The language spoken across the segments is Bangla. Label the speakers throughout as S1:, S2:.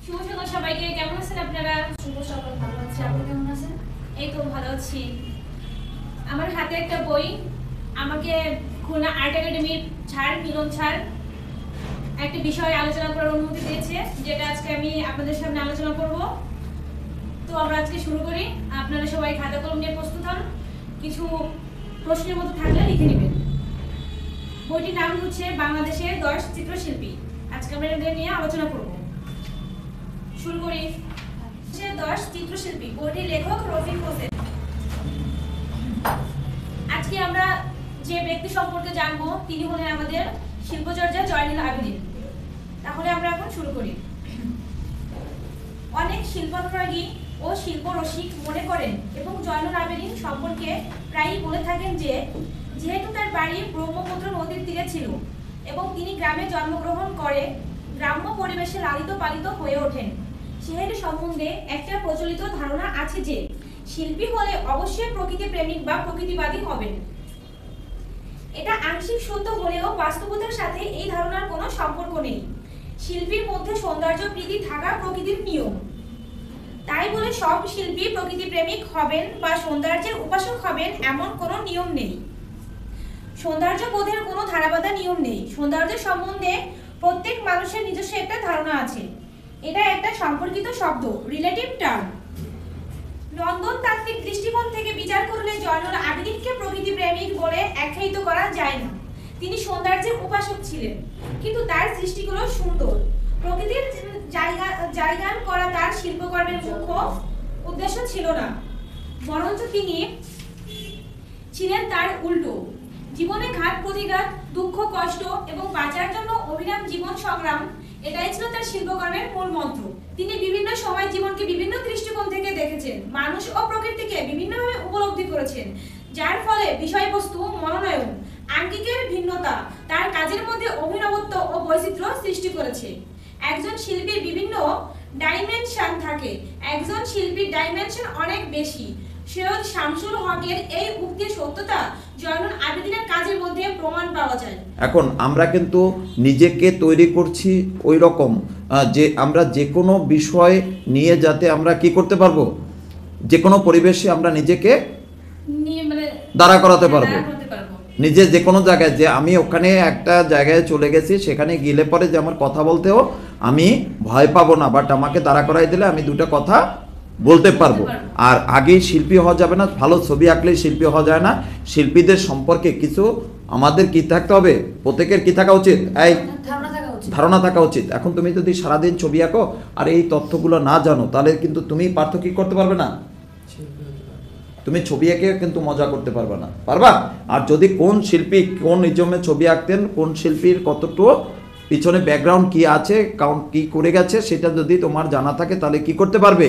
S1: শুভ সকাল সবাইকে। কেমন আছেন আপনারা?
S2: শুভ সকাল, ভালো আছি। আপনি কেমন আছেন?
S1: এই তো ভালো আছি। আমার হাতে একটা বই, আমাকে খুলনা আর্ট একাডেমির স্যার মিলন স্যার একটা বিষয়ে আলোচনা করার অনুমতি দিয়েছে, যেটা আজকে আমি আপনাদের সামনে আলোচনা করব। তো আমরা আজকে শুরু করি। আপনারা সবাই খাতা কলম নিয়ে প্রস্তুত হন। কিছু প্রশ্নের মতো থাকলে লিখে নেবেন। বইটির নাম হচ্ছে বাংলাদেশের 10 চিত্রশিল্পী। আজকে আমরা এদের নিয়ে আলোচনা করব। শুরু করি। 10 চিত্রশিল্পী, বইটির লেখক রফিক হোসেন। আজকে আমরা যে ব্যক্তি সম্পর্কে জানবো তিনি হলেন আমাদের শিল্পচর্চা জয়নুল আবেদিন। তাহলে আমরা এখন শুরু করি। অনেক শিল্পানুরাগী ও শিল্পরসিক মনে করেন এবং জয়নুল আবেদিন সম্পর্কে প্রায়ই বলে থাকেন যে যেহেতু তার বাড়ি ব্রহ্মপুত্র নদীর তীরে ছিল এবং তিনি গ্রামে জন্মগ্রহণ করে গ্রাম্য পরিবেশে লালিত পালিত হয়ে ওঠেন, সেহেতু সম্বন্ধে একটা প্রচলিত ধারণা আছে যে শিল্পী হলে অবশ্যই প্রকৃতি প্রেমিক বা প্রকৃতিবাদী হবেন। এটা আংশিক সত্য হলেও বাস্তবতার সাথে এই ধারণার কোনো সম্পর্ক নেই। শিল্পীর মধ্যে সৌন্দর্য প্রীতি থাকা প্রকৃতির নিয়ম। তাই বলে সব শিল্পী প্রকৃতি প্রেমিক হবেন বা সৌন্দর্যের উপাসক হবেন এমন কোনো নিয়ম নেই। সৌন্দর্য বোধের কোনো ধারাবাধা নিয়ম নেই। সৌন্দর্য সম্বন্ধে প্রত্যেক মানুষের নিজস্ব একটা ধারণা আছে। এটা একটা সম্পর্কিত শব্দ, রিলেটিভ টার্ম। নন্দন তাত্ত্বিক দৃষ্টিকোণ থেকে বিচার করলে জয়নুল আবেদিনকে প্রকৃতি প্রেমিক বলে আখ্যায়িত করা যায় না। তিনি সৌন্দর্যের উপাসক ছিলেন, কিন্তু তার সৃষ্টিগুলো সুন্দর। প্রকৃতির জায়গান করা তার শিল্পকর্মের মুখ্য উদ্দেশ্য ছিল না, বরঞ্চ তিনি ছিলেন তার উল্টো। জীবনে ঘাত প্রতিঘাত, দুঃখ কষ্ট এবং বাঁচার জন্য অবিরাম জীবন সংগ্রাম, এটাই ছিল তার শিল্পকর্মের মূল মন্ত্র। তিনি বিভিন্ন সময় জীবনকে বিভিন্ন দৃষ্টিকোণ থেকে দেখেছেন, মানুষ ও প্রকৃতিকে বিভিন্নভাবে উপলব্ধি করেছেন, যার ফলে বিষয়বস্তু, মনোনয়ন, আঙ্গিকের ভিন্নতা তার কাজের মধ্যে অভিনবত্ব ও বৈচিত্র্য সৃষ্টি করেছে। একজন শিল্পীর বিভিন্ন ডাইমেনশন থাকে, একজন শিল্পীর ডাইমেনশন অনেক বেশি। সৈয়দ শামসুল হকের এই উক্তির সত্যতা জয়নুল আবেদিনের কাজের মধ্যে প্রমাণ পাওয়া যায়।
S3: এখন আমরা কিন্তু নিজেকে তৈরি করছি ওই রকম যে আমরা যে কোনো বিষয় নিয়ে যাতে আমরা কি করতে পারবো, যে কোনো পরিবেশে আমরা নিজেকে দাঁড়া করাতে পারবো। নিজে যে কোনো জায়গায়, যে আমি ওখানে একটা জায়গায় চলে গেছি, সেখানে গেলে পরে যে আমার কথা বলতেও আমি ভয় পাবো না, বাট আমাকে দাঁড়া করাই দিলে আমি দুটো কথা বলতে পারবো। আর আগেই শিল্পী হওয়া যাবে না, ভালো ছবি আঁকলেই শিল্পী হওয়া যায় না। শিল্পীদের সম্পর্কে কিছু আমাদের কি থাকতে হবে, প্রত্যেকের কি থাকা উচিত, এই ধারণা থাকা উচিত। এখন তুমি যদি সারাদিন ছবি আঁকো আর এই তথ্যগুলো না জানো, তাহলে কিন্তু তুমি পার্থক্য করতে পারবে না। তুমি ছবি এঁকে কিন্তু মজা করতে পারবে না, পারবা? আর যদি কোন শিল্পী কোন নিজমে ছবি আঁকতেন, কোন শিল্পীর কতটুকু পিছনে ব্যাকগ্রাউন্ড কি আছে, কাউন্ট কি করে গেছে, সেটা যদি তোমার জানা থাকে, তাহলে কি করতে পারবে।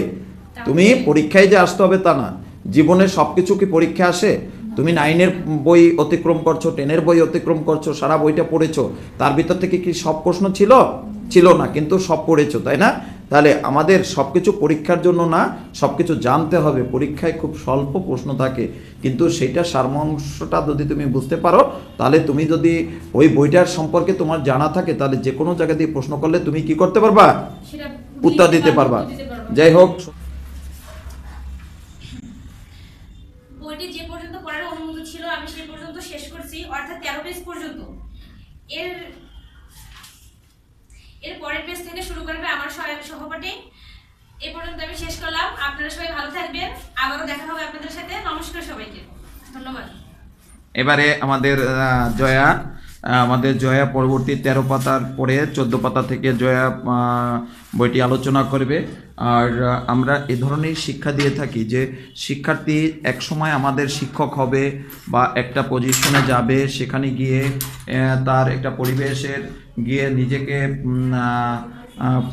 S3: তুমি পরীক্ষায় যে আসতে হবে তা না, জীবনে সব কিছু কি পরীক্ষা আসে? তুমি 9-এর বই অতিক্রম করছো, 10-এর বই অতিক্রম করছো, সারা বইটা পড়েছো, তার ভিতর থেকে কি সব প্রশ্ন ছিল না, কিন্তু সব পড়েছো, তাই না? তাহলে আমাদের সব কিছু পরীক্ষার জন্য না, সব কিছু জানতে হবে। পরীক্ষায় খুব স্বল্প প্রশ্ন থাকে, কিন্তু সেইটা সারমাংশটা যদি তুমি বুঝতে পারো, তাহলে তুমি যদি ওই বইটার সম্পর্কে তোমার জানা থাকে, তাহলে যে কোনো জায়গা দিয়ে প্রশ্ন করলে তুমি কি করতে পারবা, উত্তর দিতে পারবা। যাই হোক,
S1: বইটি যে পর্যন্ত পড়ার অনুমতি ছিল আমি সেই পর্যন্ত শেষ করছি, অর্থাৎ 13 পেজ পর্যন্ত। এর পরের পেজ থেকে শুরু করবে আমার সহপাঠী। এই পর্যন্ত আমি শেষ করলাম। আপনারা সবাই ভালো থাকবেন, আবারও দেখা হবে আপনাদের সাথে। নমস্কার সবাইকে, ধন্যবাদ।
S3: এবারে আমাদের জয়া পরবর্তী 13 পাতার পরে 14 পাতা থেকে জয়া বইটি আলোচনা করবে। আর আমরা এ ধরনের শিক্ষা দিয়ে থাকি যে শিক্ষার্থী একসময় আমাদের শিক্ষক হবে বা একটা পজিশনে যাবে, সেখানে গিয়ে তার একটা পরিবেশের গিয়ে নিজেকে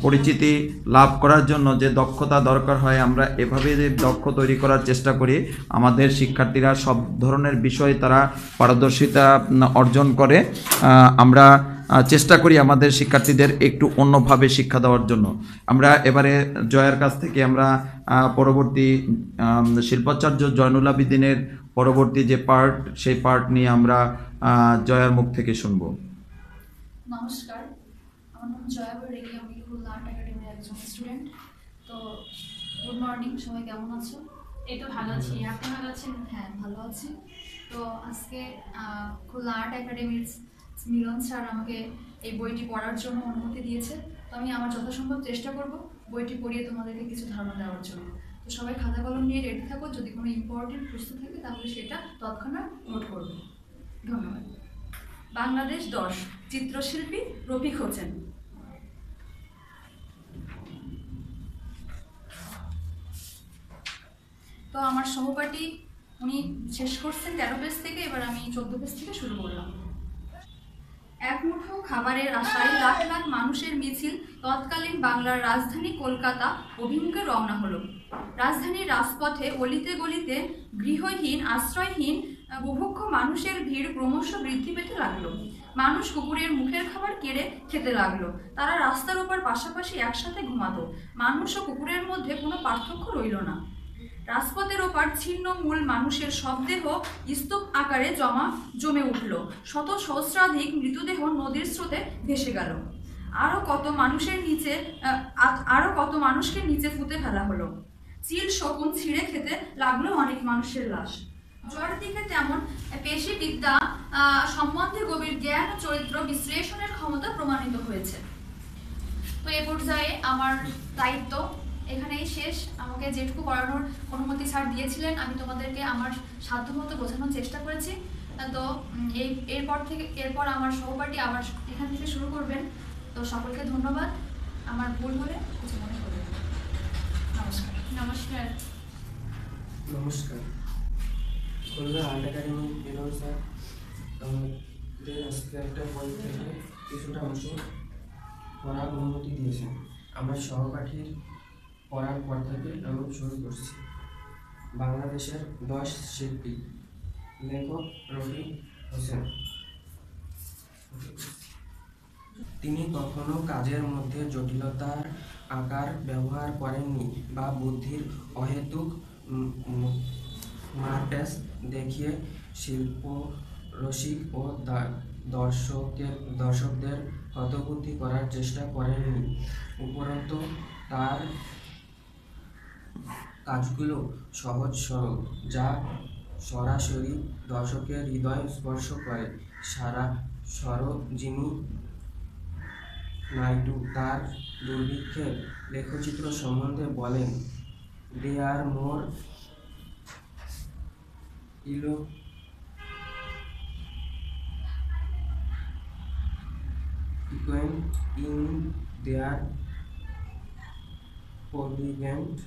S3: পরিচিতি লাভ করার জন্য যে দক্ষতা দরকার হয়, আমরা এভাবে দক্ষ তৈরি করার চেষ্টা করি। আমাদের শিক্ষার্থীরা সব ধরনের বিষয়ে তারা পারদর্শিতা অর্জন করে। আমরা চেষ্টা করি আমাদের শিক্ষার্থীদের একটু অন্যভাবে শিক্ষা দেওয়ার জন্য। আমরা এবারে জয়ার কাছ থেকে আমরা পরবর্তী শিল্পাচার্য জয়নুল আবেদিনের পরবর্তী যে পার্ট, সেই পার্ট নিয়ে আমরা জয়ার মুখ থেকে শুনব।
S2: নমস্কার, আমার নাম জয়াবর রেখে, আমি খুলনা আর্ট একাডেমির একজন স্টুডেন্ট। তো গুড মর্নিং, সবাই কেমন আছো?
S1: এই তো ভালো আছি, আপনি ভালো আছেন?
S2: হ্যাঁ, ভালো আছি। তো আজকে খুলনা আর্ট একাডেমির মিলন স্যার আমাকে এই বইটি পড়ার জন্য অনুমতি দিয়েছে। তো আমি আমার যথাসম্ভব চেষ্টা করব বইটি পড়িয়ে তোমাদেরকে কিছু ধারণা দেওয়ার জন্য। তো সবাই খাতা কলম নিয়ে রেডি থাকো, যদি কোনো ইম্পর্টেন্ট প্রশ্ন থাকে তাহলে সেটা তৎক্ষণাৎ নোট করবে। ধন্যবাদ। বাংলাদেশ 10, চিত্রশিল্পী রফিক হোসেন। তো আমার সহপাঠী উনি শেষ করছেন 13 পেজ থেকে, এবার আমি 14 পেজ থেকে শুরু করলাম। এক মুঠো খাবারের আশায় লাখ লাখ মানুষের মিছিল তৎকালীন বাংলার রাজধানী কলকাতা অভিমুখে রওনা হলো। রাজধানীর রাজপথে অলিতে গলিতে গৃহহীন আশ্রয়হীন বুভুক্ষ মানুষের ভিড় ক্রমশ বৃদ্ধি পেতে লাগলো। মানুষ কুকুরের মুখের খাবার কেড়ে খেতে লাগলো। তারা রাস্তার উপর পাশাপাশি একসাথে ঘুমাতো। মানুষ ও কুকুরের মধ্যে কোনো পার্থক্য রইল না। রাজপথের ওপার ছিন্ন মূল মানুষের শবদেহ স্তূপ আকারে জমে উঠল। শত সহস্রাধিক মৃতদেহ নদীর স্রোতে ভেসে গেল। আরো কত মানুষকে নিচে পুঁতে ফেলা হলো। চিল শকুন ছিঁড়ে খেতে লাগলো অনেক মানুষের লাশ। জোয়ার দিকে তেমন পেশিবিদ্যা সম্বন্ধে গভীর জ্ঞান ও চরিত্র বিশ্লেষণের ক্ষমতা প্রমাণিত হয়েছে। তো এ পর্যায়ে আমার দায়িত্ব এখানেই শেষ। আমাকে যেটুকু পড়ানোর অনুমতি স্যার দিয়েছিলেন আমি তোমাদেরকে আমার সাধ্যমতো বোঝানোর চেষ্টা করেছি। তো এরপর আমার সহপাঠী আবার এখান থেকে শুরু করবেন। তো সকলকে ধন্যবাদ। আমার ভুল হলে কিছু মনে করবেন। নমস্কার।
S1: নমস্কার।
S4: নমস্কার। খুলনা আর্ট একাডেমি মিলন স্যার আমাদের আজকে একটা বই থেকে কিছুটা অংশ পড়ার অনুমতি দিয়েছেন। আমার সহপাঠীর পড়ার পর থেকে আমি শুরু করছি। বাংলাদেশের 10 শিল্পী, লেখক রফিক হোসেন। তিনি কখনো কাজের মধ্যে জটিলতার আকার ব্যবহার করেননি বা বুদ্ধির অহেতুক মারপ্যাচ দেখিয়ে শিল্প রসিক ও দর্শকদের হতবুদ্ধি করার চেষ্টা করেননি। উপরন্তু তার কাজগুলো সহজ সরল, যা সরাসরি দর্শকের হৃদয় স্পর্শ করে। সরোজিনী নাইডু তার দুর্ভিক্ষের লেখচিত্র সম্বন্ধে বলেন, দে আর মোর eloquent in their poignant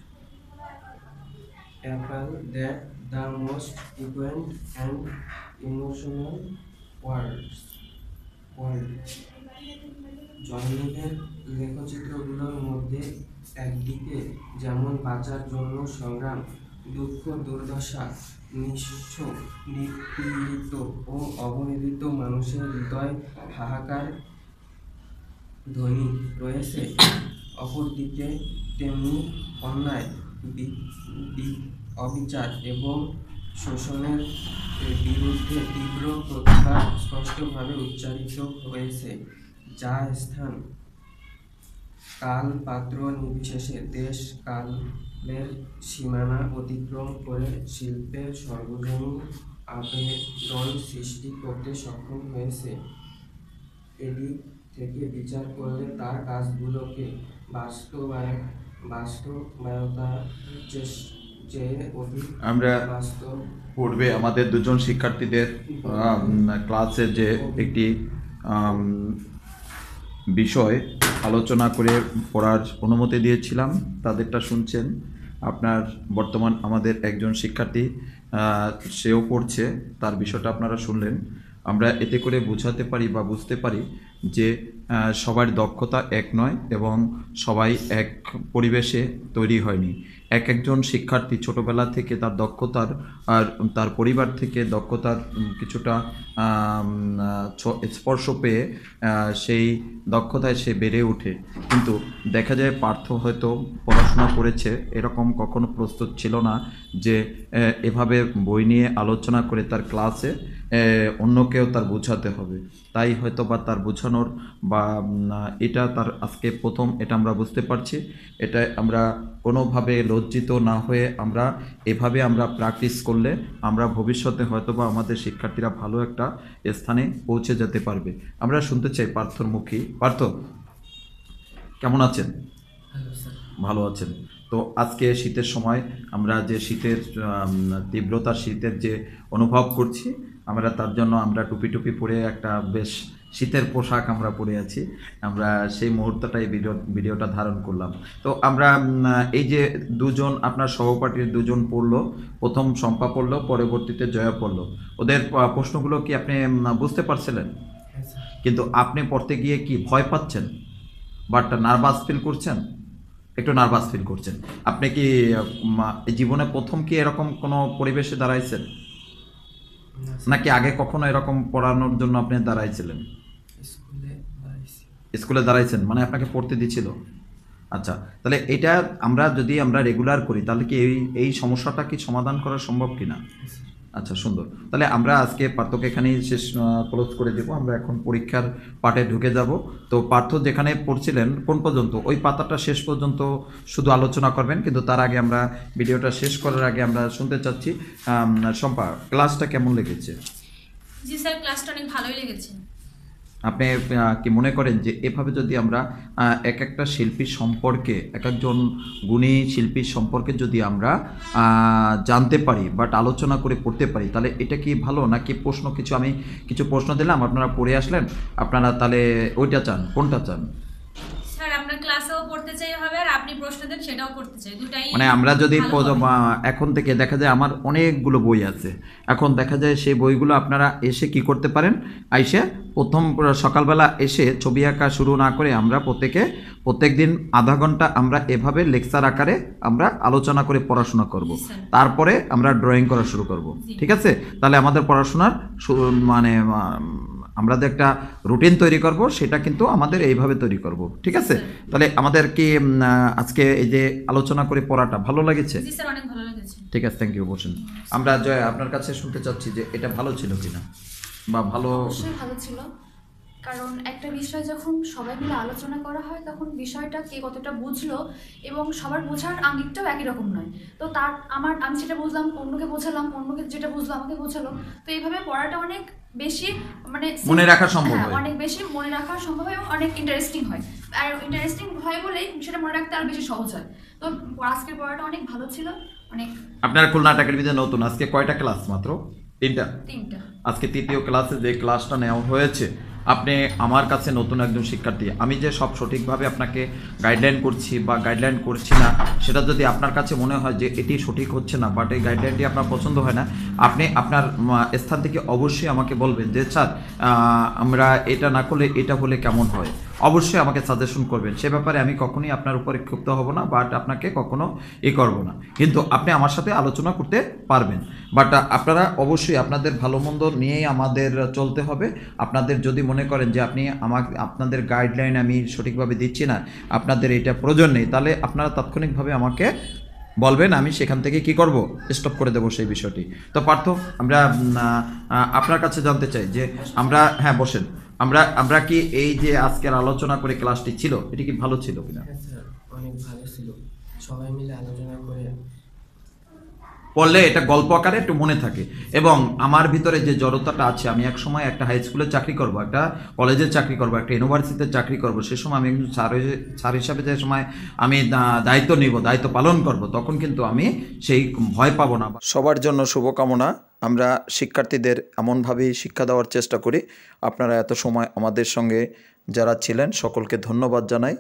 S4: appeal than the most eloquent and emotional words. জননীদের লেখচিত্রগুলোর মধ্যে একদিকে যেমন বাঁচার জন্য সংগ্রাম, দুঃখ দুর্দশা, নিঃস্ব নিপীড়িত ও অবহেলিত মানুষের হৃদয় হাহাকার ধ্বনি রয়েছে, অপরদিকে তেমনি অন্যায়, অবিচার এবং শোষণের বিরুদ্ধে তীব্র প্রতিবাদ স্পষ্টভাবে উচ্চারিত হয়েছে, যা স্থান কাল পাত্র নির্বিশেষে দেশ কালের সীমানা অতিক্রম করে শিল্পের সর্বজনীন আবেদন সৃষ্টি করতে সক্ষম হয়েছে। এদিক থেকে বিচার করলে তার কাজগুলোকে বাস্তবায়তার চেয়ে অধিক
S3: আমরা
S4: বাস্তব
S3: পূর্বে আমাদের দুজন শিক্ষার্থীদের ক্লাসে যে একটি বিষয় আলোচনা করে পড়ার অনুমতি দিয়েছিলাম, তাদেরটা শুনছেন। আপনার বর্তমান আমাদের একজন শিক্ষার্থী সেও পড়ছে, তার বিষয়টা আপনারা শুনলেন। আমরা এতে করে বোঝাতে পারি বা বুঝতে পারি যে সবার দক্ষতা এক নয় এবং সবাই এক পরিবেশে তৈরি হয়নি। একজন শিক্ষার্থী ছোটবেলা থেকে তার দক্ষতার আর তার পরিবার থেকে দক্ষতার কিছুটা স্পর্শ পেয়ে সেই দক্ষতায় সে বেড়ে ওঠে, কিন্তু দেখা যায় পার্থ হয়তো পড়াশোনা করেছে, এরকম কখনো প্রস্তুত ছিল না যে এভাবে বই নিয়ে আলোচনা করে তার ক্লাসে অন্যকেও তার বোঝাতে হবে। তাই হয়তো বা তার বোঝানোর বা এটা তার আজকে প্রথম, এটা আমরা বুঝতে পারছি। এটা আমরা কোনোভাবে লজ্জিত না হয়ে আমরা এভাবে আমরা প্র্যাকটিস করলে আমরা ভবিষ্যতে হয়তো বা আমাদের শিক্ষার্থীরা ভালো একটা স্থানে পৌঁছে যেতে পারবে। আমরা শুনতে চাই পার্থর মুখী। পার্থ, কেমন আছেন?
S4: Hello sir.
S3: ভালো আছেন তো? আজকে শীতের সময় আমরা যে শীতের তীব্রতা, শীতের যে অনুভব করছি, আমরা তার জন্য আমরা টুপি টুপি পরে একটা বেশ শীতের পোশাক আমরা পরে আছি। আমরা সেই মুহূর্তটাই ভিডিওটা ধারণ করলাম। তো আমরা এই যে দুজন আপনার সহপাঠীর দুজন পড়লো, প্রথম শম্পা পড়লো, পরবর্তীতে জয়া পড়লো, ওদের প্রশ্নগুলো কি আপনি বুঝতে পারছিলেন?
S4: হ্যাঁ স্যার।
S3: কিন্তু আপনি পড়তে গিয়ে কি ভয় পাচ্ছেন, বাট নার্ভাস ফিল করছেন? একটু নার্ভাস ফিল করছেন। আপনি কি জীবনে প্রথম কি এরকম কোনো পরিবেশে দাঁড়াইছেন,
S4: না স্যার,
S3: নাকি আগে কখনো এরকম পড়ানোর জন্য আপনি দাঁড়াইছিলেন?
S4: স্কুলে দাঁড়াইছি।
S3: স্কুলে দাঁড়াইছেন, মানে আপনাকে পড়তে দিছিল? আচ্ছা, তাহলে এটা আমরা রেগুলার করি, তাহলে কি এই সমস্যাটা কি সমাধান করা সম্ভব কিনা?
S4: হ্যাঁ স্যার।
S3: আচ্ছা, সুন্দর। তাহলে আমরা আজকে পার্থকে এখানেই শেষ ক্লোজ করে দেবো। আমরা এখন পরীক্ষার পার্টে ঢুকে যাব। তো পার্থ যেখানে পড়ছিলেন কোন পর্যন্ত, ওই পাতাটা শেষ পর্যন্ত শুধু আলোচনা করবেন, কিন্তু তার আগে আমরা ভিডিওটা শেষ করার আগে আমরা শুনতে চাচ্ছি শম্পা, ক্লাসটা কেমন লেগেছে?
S1: জি স্যার, ক্লাসটা অনেক ভালোই লেগেছে।
S3: আপনি কি মনে করেন যে এভাবে যদি আমরা এক একটা শিল্পীর সম্পর্কে, এক একজন গুণী শিল্পীর সম্পর্কে যদি আমরা জানতে পারি বাট আলোচনা করে পড়তে পারি, তাহলে এটা কি ভালো? নাকি আমি কিছু প্রশ্ন দিলাম, আপনারা পড়ে আসলেন, আপনারা তাহলে ওইটা চান, কোনটা চান?
S1: স্যার, আপনার ক্লাসেও পড়তে চাই হবে, আর আপনি প্রশ্ন দেন সেটাও করতে চাই, দুটাই
S3: মানে আমরা যদি
S1: ভালো হবে।
S3: এখন থেকে দেখা যায় আমার অনেকগুলো বই আছে, এখন দেখা যায় সেই বইগুলো আপনারা এসে কি করতে পারেন, আইসে প্রথম সকালবেলা এসে ছবি আঁকা শুরু না করে আমরা প্রত্যেক দিন আধা ঘন্টা আমরা এভাবে লেকচার আকারে আমরা আলোচনা করে পড়াশোনা করব।
S1: জি, স্যার।
S3: তারপরে আমরা ড্রয়িং করা শুরু করব।
S1: জি।
S3: ঠিক আছে? তাহলে আমাদের পড়াশোনার মানে আমরা যে একটা রুটিন তৈরি করব, সেটা কিন্তু আমাদের এইভাবে তৈরি করব। ঠিক আছে? তাহলে আমাদের কি আজকে এই যে আলোচনা করে পড়াটা ভালো লেগেছে?
S1: জি স্যার, অনেক ভালো লেগেছে।
S3: ঠিক আছে, থ্যাংক ইউ। বসুন। আমরা জয় আপনার কাছে শুনতে চাচ্ছি যে এটা ভালো ছিল কিনা, বা ভালো।
S2: অবশ্যই ভালো ছিল, কারণ একটা বিষয় যখন সবাই মিলে আলোচনা করা হয় তখন বিষয়টা কে কতটা বুঝলো এবং সবার বোঝার আঙ্গিকটাও একই রকম নয়। তো আমি যেটা বুঝলাম অন্যকে বোঝালাম, অন্যকে যেটা বুঝলো আমাকে বোঝালো। তো এইভাবে পড়াটা অনেক বেশি মানে
S3: মনে রাখা সম্ভব হয়।
S2: অনেক বেশি মনে রাখা সম্ভব হয় এবং অনেক ইন্টারেস্টিং হয়। আর ইন্টারেস্টিং হয় বলেই সেটা মনে রাখতে আরো বেশি সহজ হয়। তো আজকের পড়াটা অনেক ভালো ছিল, অনেক।
S3: আপনারা খুলনা একাডেমিতে নতুন, আজকে কয়টা ক্লাস? মাত্র তিনটা। আজকে তৃতীয় ক্লাসে যে ক্লাসটা নেওয়া হয়েছে, আপনি আমার কাছে নতুন একজন শিক্ষার্থী, আমি যে সব সঠিকভাবে আপনাকে গাইডলাইন করছি বা গাইডলাইন করছি না, সেটা যদি আপনার কাছে মনে হয় যে এটি সঠিক হচ্ছে না, বাট এই গাইডলাইনটি আপনার পছন্দ হয় না, আপনি আপনার স্থান থেকে অবশ্যই আমাকে বলবেন যে স্যার আমরা এটা না করলে এটা হলে কেমন হয়। অবশ্যই আমাকে সাজেশন করবেন, সে ব্যাপারে আমি কখনোই আপনার উপরে ক্ষুব্ধ হব না, বাট আপনাকে কখনো করব না। কিন্তু আপনি আমার সাথে আলোচনা করতে পারবেন, বাট আপনারা অবশ্যই আপনাদের ভালো মন্দ নিয়েই আমাদের চলতে হবে। আপনাদের যদি মনে করেন যে আপনাদের গাইডলাইন আমি সঠিকভাবে দিচ্ছি না, আপনাদের এটা প্রয়োজন নেই, তাহলে আপনারা তাৎক্ষণিকভাবে আমাকে বলবেন, আমি সেখান থেকে কি করব, স্টপ করে দেবো সেই বিষয়টি। তো পার্থ, আমরা আপনার কাছে জানতে চাই যে হ্যাঁ বসেন, আমরা কি এই যে আজকের আলোচনা করে ক্লাসটি ছিল, এটি কি ভালো ছিল কিনা?
S4: হ্যাঁ স্যার, অনেক ভালো ছিল। সবাই মিলে আলোচনা করে
S3: পড়লে এটা গল্প আকারে একটু মনে থাকে। এবং আমার ভিতরে যে জড়তাটা আছে, আমি এক সময় একটা হাই স্কুলে চাকরি করব, একটা কলেজে চাকরি করব, একটা ইউনিভার্সিটিতে চাকরি করব, সে সময় আমি একজন স্যার হিসাবে যে সময় আমি দায়িত্ব নিব, দায়িত্ব পালন করব, তখন কিন্তু আমি সেই ভয় পাবো না। সবার জন্য শুভকামনা। আমরা শিক্ষার্থীদের এমনভাবেই শিক্ষা দেওয়ার চেষ্টা করি। আপনারা এত সময় আমাদের সঙ্গে যারা ছিলেন সকলকে ধন্যবাদ জানাই।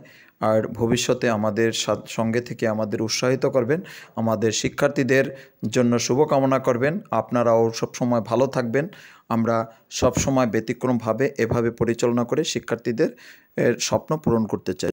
S3: আর ভবিষ্যতে আমাদের সঙ্গে থেকে আমাদের উৎসাহিত করবেন, আমাদের শিক্ষার্থীদের জন্য শুভকামনা করবেন। আপনারাও সবসময় ভালো থাকবেন। আমরা সবসময় ব্যতিক্রমভাবে এভাবে পরিচালনা করে শিক্ষার্থীদের স্বপ্ন পূরণ করতে চাই।